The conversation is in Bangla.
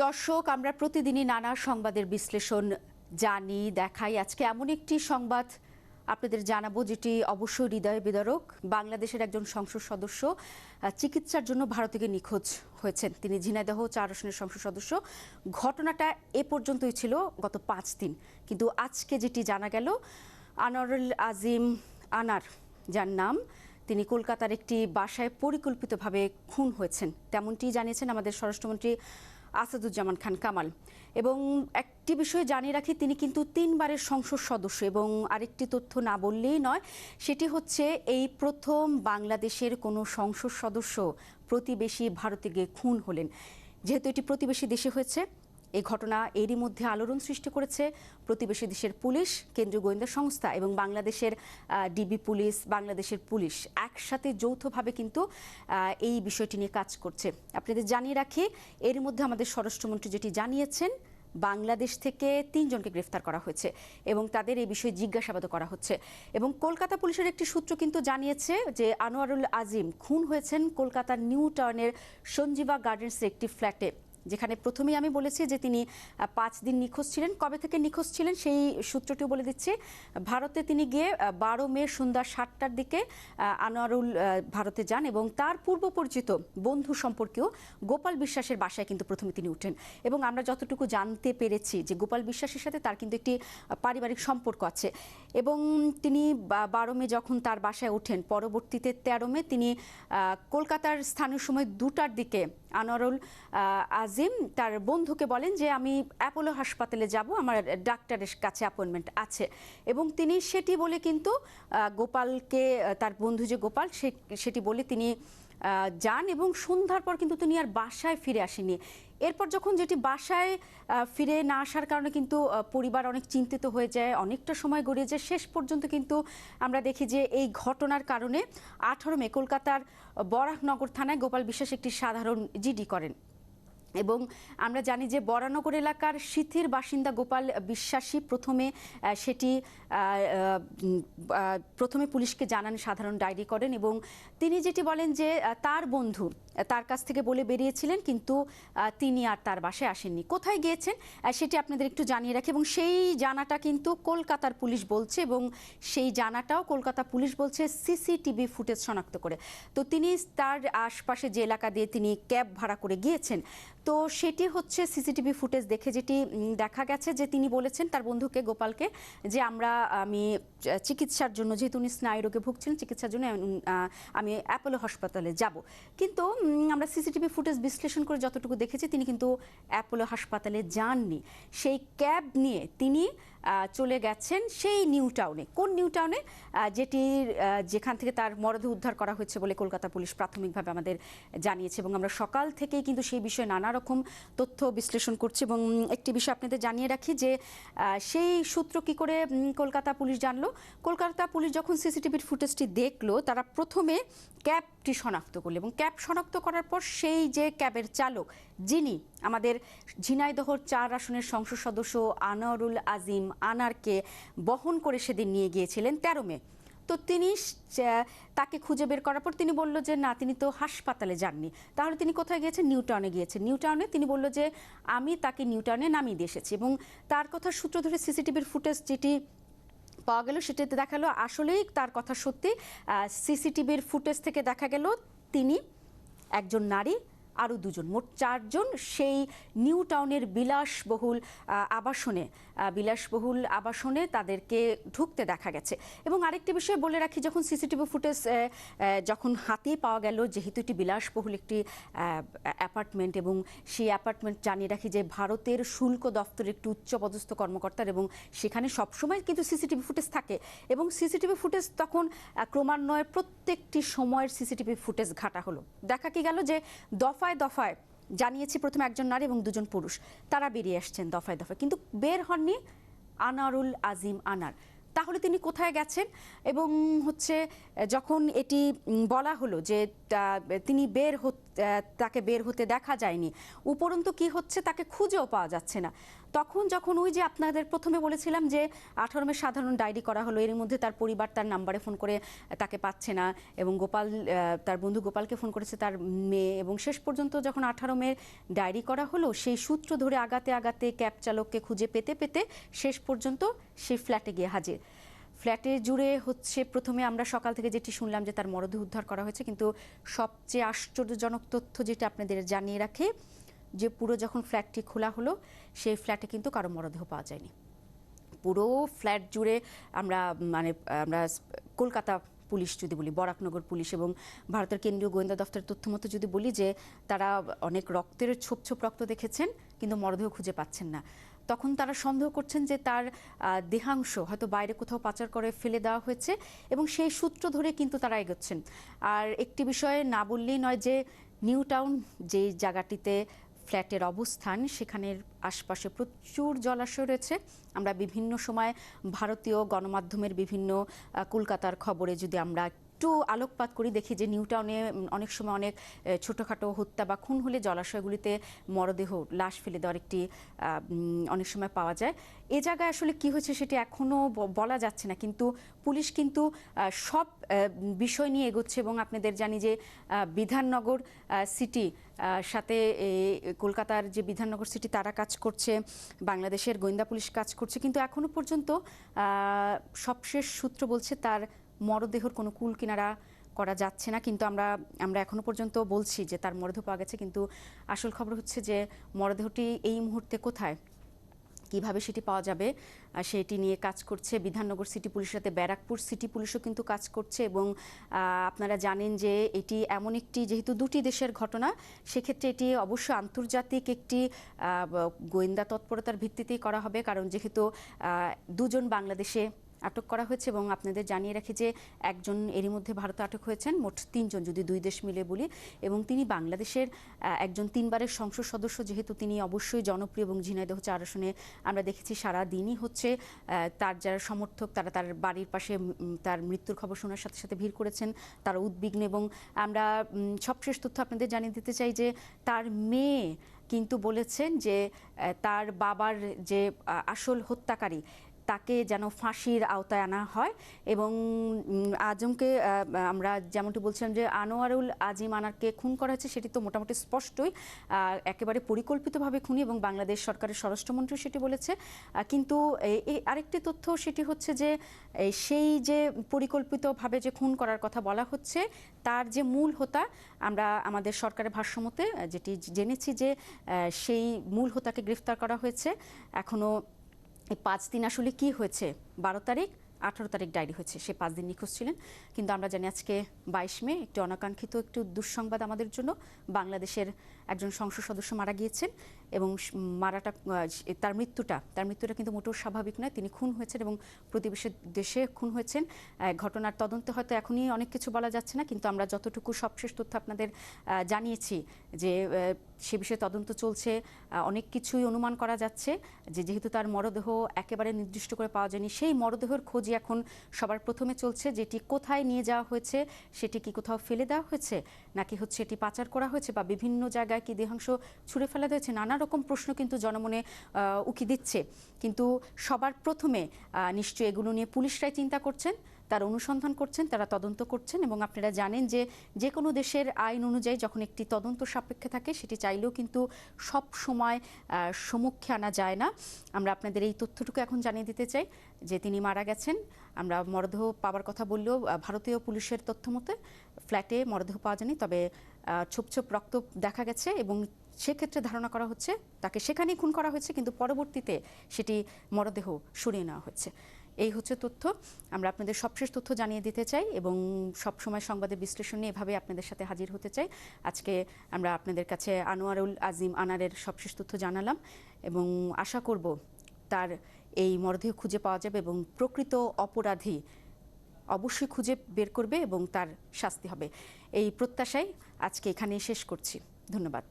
দর্শক, আমরা প্রতিদিনই নানা সংবাদের বিশ্লেষণ জানি, দেখাই। আজকে এমন একটি সংবাদ আপনাদের জানাবো যেটি অবশ্যই হৃদয় বিদারক। বাংলাদেশের একজন সংসদ সদস্য চিকিৎসার জন্য ভারতে গিয়ে নিখোঁজ হয়েছেন। তিনি ঝিনাইদহ 4 আসনের সংসদ সদস্য। ঘটনাটা এ পর্যন্তই ছিল গত 5 দিন, কিন্তু আজকে যেটি জানা গেল, আনোয়ারুল আজিম আনার, যার নাম, তিনি কলকাতার একটি বাসায় পরিকল্পিতভাবে খুন হয়েছেন, তেমনটি জানিয়েছেন আমাদের স্বরাষ্ট্রমন্ত্রী আসাদুজ্জামান খান কামাল। এবং একটি বিষয় জানিয়ে রাখি, তিনি কিন্তু 3 বারের সংসদ সদস্য। এবং আরেকটি তথ্য না বললেই নয়, সেটি হচ্ছে এই প্রথম বাংলাদেশের কোনো সংসদ সদস্য প্রতিবেশী ভারতে গিয়ে খুন হলেন। যেহেতু এটি প্রতিবেশী দেশে হয়েছে, এই ঘটনা এরই মধ্যে আলোড়ন সৃষ্টি করেছে প্রতিবেশী দেশের পুলিশ, কেন্দ্রীয় গোয়েন্দা সংস্থা এবং বাংলাদেশের ডিবি পুলিশ, বাংলাদেশের পুলিশ একসাথে যৌথভাবে কিন্তু এই বিষয়টি নিয়ে কাজ করছে। আপনাদের জানিয়ে রাখি, এর মধ্যে আমাদের স্বরাষ্ট্রমন্ত্রী যেটি জানিয়েছেন, বাংলাদেশ থেকে 3 জনকে গ্রেফতার করা হয়েছে এবং তাদের এই বিষয়ে জিজ্ঞাসাবাদ করা হচ্ছে। এবং কলকাতা পুলিশের একটি সূত্র কিন্তু জানিয়েছে যে আনোয়ারুল আজিম খুন হয়েছেন কলকাতার নিউ টাউনের সঞ্জীবা গার্ডেন্সের একটি ফ্ল্যাটে, যেখানে প্রথমেই আমি বলেছি যে তিনি 5 দিন নিখোঁজ ছিলেন। কবে থেকে নিখোঁজ ছিলেন সেই সূত্রটিও বলে দিচ্ছি। ভারতে তিনি গিয়ে 12 মে সন্ধ্যা 7টার দিকে আনোয়ারুল ভারতে যান এবং তার পূর্ব পরিচিত বন্ধু সম্পর্কেও গোপাল বিশ্বাসের বাসায় কিন্তু প্রথমে তিনি উঠেন। এবং আমরা যতটুকু জানতে পেরেছি যে গোপাল বিশ্বাসের সাথে তার কিন্তু একটি পারিবারিক সম্পর্ক আছে। এবং তিনি 12 মে যখন তার বাসায় ওঠেন, পরবর্তীতে 13 মে তিনি কলকাতার স্থানীয় সময় 2টার দিকে আনোয়ারুল আজিম তার বন্ধুকে বলেন যে আমি অ্যাপোলো হাসপাতালে যাব, আমার ডাক্তারের কাছে অ্যাপয়েন্টমেন্ট আছে। এবং তিনি সেটি বলে কিন্তু গোপালকে, তার বন্ধু যে গোপাল, সেটি বলে তিনি যান এবং সন্ধ্যার পর কিন্তু তিনি আর বাসায় ফিরে আসেনি। এরপর যখন যেটি বাসায় ফিরে না আসার কারণে কিন্তু পরিবার অনেক চিন্তিত হয়ে যায়, অনেকটা সময় গড়িয়ে যায়। শেষ পর্যন্ত কিন্তু আমরা দেখি যে এই ঘটনার কারণে 18 মে কলকাতার বরাহনগর থানায় গোপাল বিশ্বাস একটি সাধারণ জিডি করেন। এবং আমরা জানি যে বরানগর এলাকার সিথির বাসিন্দা গোপাল বিশ্বাসী প্রথমে পুলিশকে জানান, সাধারণ ডায়েরি করেন। এবং তিনি যেটি বলেন যে তার বন্ধু তার কাছ থেকে বলে বেরিয়েছিলেন, কিন্তু তিনি আর তার বাসায় আসেননি। কোথায় গিয়েছেন সেটি আপনাদের একটু জানিয়ে রাখি। এবং সেই জানাটা কিন্তু কলকাতার পুলিশ বলছে, এবং সেই জানাটাও কলকাতা পুলিশ বলছে সিসিটিভি ফুটেজ শনাক্ত করে। তো তিনি তার আশপাশে যে এলাকা দিয়ে তিনি ক্যাব ভাড়া করে গিয়েছেন, তো সেটি হচ্ছে সিসিটিভি ফুটেজ দেখে যেটি দেখা গেছে যে তিনি বলেছেন তার বন্ধুকে, গোপালকে, যে আমি চিকিৎসার জন্য, যেহেতু উনি স্নায়ুরোগে ভুগছিলেন, চিকিৎসার জন্য আমি অ্যাপোলো হাসপাতালে যাব। কিন্তু আমরা সিসিটিভি ফুটেজ বিশ্লেষণ করে যতটুকু দেখেছি, তিনি কিন্তু অ্যাপোলো হাসপাতালে যাননি। সেই ক্যাব নিয়ে তিনি চলে গেছেন সেই নিউ টাউনে। কোন নিউ টাউনে? যেখান থেকে তার মরদেহ উদ্ধার করা হয়েছে বলে কলকাতা পুলিশ প্রাথমিকভাবে আমাদের জানিয়েছে। এবং আমরা সকাল থেকেই কিন্তু সেই বিষয়ে নানা রকম তথ্য বিশ্লেষণ করছি। এবং একটি বিষয় আপনাদের জানিয়ে রাখি যে সেই সূত্র কি করে কলকাতা পুলিশ জানলো। কলকাতা পুলিশ যখন সিসিটিভির ফুটেজটি দেখলো, তারা প্রথমে ক্যাবটি শনাক্ত করলো। এবং ক্যাব শনাক্ত করার পর সেই যে ক্যাবের চালক, যিনি আমাদের ঝিনাইদহর 4 আসনের সংসদ সদস্য আনোয়ারুল আজিম আনারকে বহন করে সেদিন নিয়ে গিয়েছিলেন 13 মে, তো তিনি তাকে খুঁজে বের করার পর তিনি বলল যে না, তিনি তো হাসপাতালে যাননি। তাহলে তিনি কোথায় গিয়েছেন? নিউ টাউনে গিয়েছেন। নিউ টাউনে তিনি বলল যে আমি তাকে নিউ টাউনে নামিয়ে দিয়ে এসেছি। এবং তার কথার সূত্র ধরে সিসিটিভির ফুটেজ যেটি পাওয়া গেল, সেটাতে দেখালো আসলেই তার কথা সত্যি। সিসিটিভির ফুটেজ থেকে দেখা গেল তিনি, একজন নারী, আরও 2 জন, মোট 4 জন সেই নিউ টাউনের বিলাসবহুল আবাসনে তাদেরকে ঢুকতে দেখা গেছে। এবং আরেকটি বিষয় বলে রাখি, যখন সিসিটিভি ফুটেজ যখন হাতে পাওয়া গেল, যেহেতু এটি বিলাসবহুল একটি অ্যাপার্টমেন্ট, এবং সেই অ্যাপার্টমেন্ট জানিয়ে রাখি যে ভারতের শুল্ক দপ্তরের একটি উচ্চপদস্থ কর্মকর্তার, এবং সেখানে সবসময় কিন্তু সিসিটিভি ফুটেজ থাকে। এবং সিসিটিভি ফুটেজ তখন ক্রমান্বয়ে প্রত্যেকটি সময়ের সিসিটিভি ফুটেজ ঘাটা হলো। দেখা কি গেল যে দফায় দফায় জানিয়েছি, প্রথমে একজন নারী এবং 2 জন পুরুষ, তারা বেরিয়ে আসছেন দফায় দফায়, কিন্তু বের হননি আনোয়ারুল আজিম আনার। তাহলে তিনি কোথায় গেছেন? এবং যখন এটি বলা হলো যে তিনি তাকে বের হতে দেখা যায়নি, উপরন্তু কি হচ্ছে, তাকে খুঁজেও পাওয়া যাচ্ছে না, তখন যখন ওই যে আপনাদের প্রথমে বলেছিলাম যে 18 মে সাধারণ ডায়েরি করা হলো, এর মধ্যে তার পরিবার তার নাম্বারে ফোন করে তাকে পাচ্ছে না, এবং গোপাল তার বন্ধু গোপালকে ফোন করেছে তার মেয়ে, এবং শেষ পর্যন্ত যখন 18 মে ডায়েরি করা হলো সেই সূত্র ধরে আগাতে আগাতে ক্যাব চালককে খুঁজে পেতে পেতে শেষ পর্যন্ত সেই ফ্ল্যাটে গিয়ে হাজির। ফ্ল্যাটে জুড়ে হচ্ছে প্রথমে আমরা সকাল থেকে যেটি শুনলাম যে তার মরদেহ উদ্ধার করা হয়েছে, কিন্তু সবচেয়ে আশ্চর্যজনক তথ্য যেটা আপনাদের জানিয়ে রাখে যে পুরো যখন ফ্ল্যাটটি খোলা হলো সেই ফ্ল্যাটে কিন্তু কারো মরদেহ পাওয়া যায়নি। পুরো ফ্ল্যাট জুড়ে আমরা কলকাতা পুলিশ যদি বলি, বরাকনগর পুলিশ এবং ভারতের কেন্দ্রীয় গোয়েন্দা দফতরের তথ্য মতো যদি বলি যে তারা অনেক রক্তের ছোপ ছোপ রক্ত দেখেছেন কিন্তু মরদেহ খুঁজে পাচ্ছেন না। তখন তারা সন্দেহ করছেন যে তার দেহাংশ হয়তো বাইরে কোথাও পাচার করে ফেলে দেওয়া হয়েছে, এবং সেই সূত্র ধরে কিন্তু তারা এগোচ্ছেন। আর একটি বিষয়ে না বললেই নয় যে নিউ টাউন যে জায়গাটিতে ফ্ল্যাটের অবস্থান, সেখানের আশপাশে প্রচুর জলাশয় রয়েছে। আমরা বিভিন্ন সময় ভারতীয় গণমাধ্যমের বিভিন্ন কলকাতার খবরে যদি আমরা একটু আলোকপাত করি দেখি যে নিউ টাউনে অনেক সময় অনেক ছোটোখাটো হত্যা বা খুন হলে জলাশয়গুলিতে মরদেহ লাশ ফেলে দেওয়ার একটি অনেক সময় পাওয়া যায়। এ জায়গায় আসলে কি হয়েছে সেটি এখনও বলা যাচ্ছে না, কিন্তু পুলিশ কিন্তু সব বিষয় নিয়ে এগোচ্ছে। এবং আপনাদের জানি যে বিধাননগর সিটি সাথে কলকাতার যে বিধাননগর সিটি তারা কাজ করছে, বাংলাদেশের গোয়েন্দা পুলিশ কাজ করছে, কিন্তু এখনও পর্যন্ত সবশেষ সূত্র বলছে তার মরদেহর কোনো কুল কিনারা করা যাচ্ছে না। কিন্তু আমরা এখনো পর্যন্ত বলছি যে তার মরদেহ পাওয়া গেছে, কিন্তু আসল খবর হচ্ছে যে মরদেহটি এই মুহূর্তে কোথায়, কিভাবে সেটি পাওয়া যাবে সেটি নিয়ে কাজ করছে বিধাননগর সিটি পুলিশের সাথে ব্যারাকপুর সিটি পুলিশও কিন্তু কাজ করছে। এবং আপনারা জানেন যে এটি এমন একটি, যেহেতু দুটি দেশের ঘটনা, সেক্ষেত্রে এটি অবশ্যই আন্তর্জাতিক একটি গোয়েন্দা তৎপরতার ভিত্তিতেই করা হবে, কারণ যেহেতু দুজন বাংলাদেশে আটক করা হয়েছে। এবং আপনাদের জানিয়ে রাখি যে একজন এরই মধ্যে ভারতে আটক হয়েছেন, মোট 3 জন যদি দুই দেশ মিলে বলি, এবং তিনি বাংলাদেশের একজন 3 বারের সংসদ সদস্য, যেহেতু তিনি অবশ্যই জনপ্রিয়। এবং ঝিনাইদহ 4 আসনে আমরা দেখেছি সারা দিনই হচ্ছে তার যারা সমর্থক তারা তার বাড়ির পাশে তার মৃত্যুর খবর শোনার সাথে সাথে ভিড় করেছেন, তারা উদ্বিগ্ন। এবং আমরা সবশেষ তথ্য আপনাদের জানিয়ে দিতে চাই যে তার মেয়ে কিন্তু বলেছেন যে তার বাবার যে আসল হত্যাকারী তাকে যেন ফাঁসির আওতায় আনা হয়। এবং আজমকে আমরা যেমনটি বলছিলাম যে আনোয়ারুল আজিম আনারকে খুন করা হয়েছে, সেটি তো মোটামুটি স্পষ্টই একেবারে পরিকল্পিতভাবে খুনি, এবং বাংলাদেশ সরকারের স্বরাষ্ট্রমন্ত্রী সেটি বলেছে। কিন্তু আরেকটি তথ্য সেটি হচ্ছে যে সেই যে পরিকল্পিতভাবে যে খুন করার কথা বলা হচ্ছে তার যে মূল হোতা, আমরা আমাদের সরকারের ভাষ্যমতে যেটি জেনেছি যে সেই মূল হোতাকে গ্রেফতার করা হয়েছে। এখনও এই 5 দিন আসলে কি হয়েছে, 12 তারিখ 18 তারিখ ডায়েরি হয়েছে, সে 5 দিন নিখোঁজ ছিলেন। কিন্তু আমরা জানি আজকে 22 মে একটি অনাকাঙ্ক্ষিত একটু দুঃসংবাদ আমাদের জন্য, বাংলাদেশের একজন সংসদ সদস্য মারা গিয়েছেন। এবং তার মৃত্যুটা কিন্তু মোটেও স্বাভাবিক নয়। তিনি খুন হয়েছেন এবং প্রতিবেশী দেশে খুন হয়েছেন। ঘটনার তদন্তে হয়তো এখনই অনেক কিছু বলা যাচ্ছে না, কিন্তু আমরা যতটুকু সবশেষ তথ্য আপনাদের জানিয়েছি যে সে বিষয়ে তদন্ত চলছে, অনেক কিছুই অনুমান করা যাচ্ছে যে যেহেতু তার মরদেহ একেবারে নির্দিষ্ট করে পাওয়া যায়নি, সেই মরদেহের খোঁজই এখন সবার প্রথমে চলছে। যেটি কোথায় নিয়ে যাওয়া হয়েছে, সেটি কি কোথাও ফেলে দেওয়া হয়েছে, নাকি হচ্ছে এটি পাচার করা হয়েছে, বা বিভিন্ন জায়গায় কি দেহাংশ ছুঁড়ে ফেলা হয়েছে, নানা রকম প্রশ্ন কিন্তু জনমনে উকি দিচ্ছে। কিন্তু সবার প্রথমে নিশ্চয়ই এগুলো নিয়ে পুলিশরাই চিন্তা করছেন, তারা অনুসন্ধান করছেন, তারা তদন্ত করছেন। এবং আপনারা জানেন যে যে কোনো দেশের আইন অনুযায়ী যখন একটি তদন্ত সাপেক্ষে থাকে সেটি চাইলেও কিন্তু সব সময় সম্মুখে আনা যায় না। আমরা আপনাদের এই তথ্যটুকু এখন জানিয়ে দিতে চাই যে তিনি মারা গেছেন। আমরা মরদেহ পাওয়ার কথা বললেও ভারতীয় পুলিশের তথ্য মতে ফ্ল্যাটে মরদেহ পাওয়া যায়নি, তবে ছোপ ছোপ রক্ত দেখা গেছে, এবং সেক্ষেত্রে ধারণা করা হচ্ছে তাকে সেখানেই খুন করা হয়েছে, কিন্তু পরবর্তীতে সেটি মরদেহ সরিয়ে নেওয়া হয়েছে। এই হচ্ছে তথ্য, আমরা আপনাদের সবশেষ তথ্য জানিয়ে দিতে চাই এবং সবসময় সংবাদের বিশ্লেষণ নিয়ে এভাবে আপনাদের সাথে হাজির হতে চাই। আজকে আমরা আপনাদের কাছে আনোয়ারুল আজিম আনারের সবশেষ তথ্য জানালাম, এবং আশা করব তার এই মরদেহ খুঁজে পাওয়া যাবে এবং প্রকৃত অপরাধী অবশ্যই খুঁজে বের করবে এবং তার শাস্তি হবে। এই প্রত্যাশায় আজকে এখানেই শেষ করছি। ধন্যবাদ।